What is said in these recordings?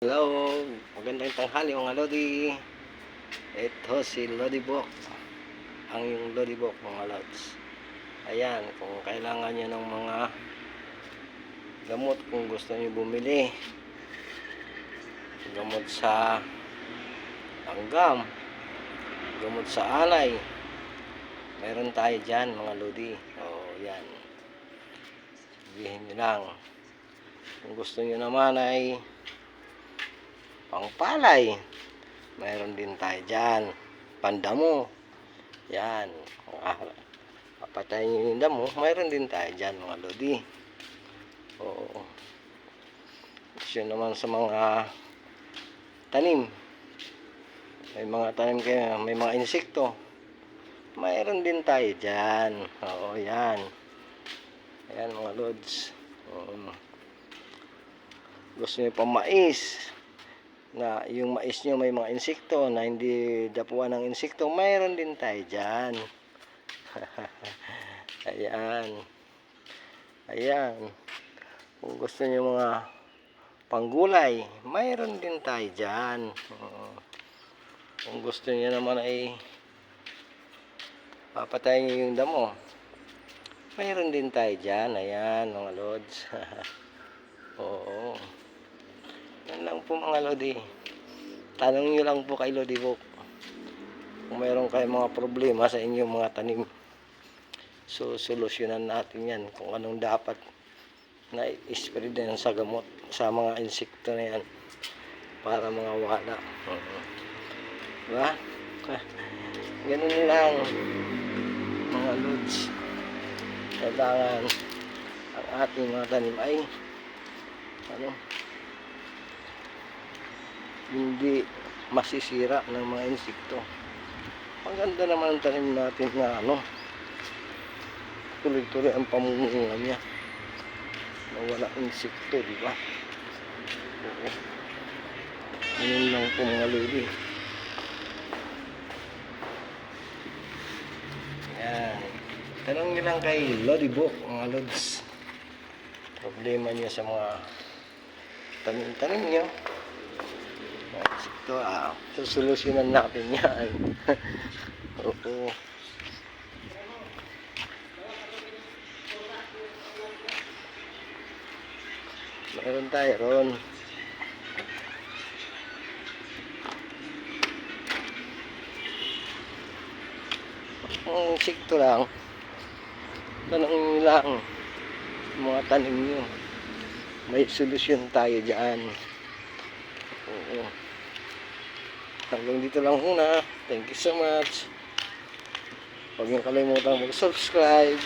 Hello, magandang tanghali mga Lodi. Ito si Lodi Bok, ang yung Lodi Bok mga Lods. Ayan, kung kailangan nyo ng mga gamot, kung gusto nyo bumili gamot sa langgam, gamot sa alay, meron tayo dyan mga Lodi. Yan, sabihin nyo lang. Kung gusto nyo naman ay pangpalay, mayroon din tayo dyan. Pandamo, yan. Papatayin nyo yung damo, mayroon din tayo dyan mga Lodi. Gusto naman sa mga tanim, may mga tanim kayo, may mga insekto, mayroon din tayo dyan. Yan. Ayan mga Lods. Gusto nyo pa mais, na yung mais nyo may mga insekto na hindi dapuan ng insekto, mayroon din tayo dyan. Ayan. Kung gusto nyo mga panggulay, mayroon din tayo dyan. Kung gusto nyo naman ay papatayin nyo yung damo, mayroon din tayo dyan. Ayan mga Lods. Yan lang po mga Lodi. Tanong nyo lang po kay Lodi Bok kung mayroon kayong mga problema sa inyong mga tanim. So solusyonan natin yan kung anong dapat na i-spray din sa gamot sa mga insekto na yan para mga wala. Diba? Ganun lang mga Lods. Kailangan ang ating mga tanim ay hindi masisira ng mga insekto. Ang ganda naman ang tanim natin na tuloy-tuloy ang pamumunga niya na wala insekto, di ba? Ganun lang po mga Lodi. Yan. Tanong nyo lang kay Lodi Bok mga Lods. Problema niya sa mga tanim-tanim niyo. Ito, susolusyonan natin yan. Meron tayo ron. Ang insekto lang, tanong lang mga tanim nyo, may solusyon tayo dyan. Hanggang dito lang muna. Thank you so much. Huwag niyong kalimutan mag-subscribe.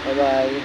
Bye bye.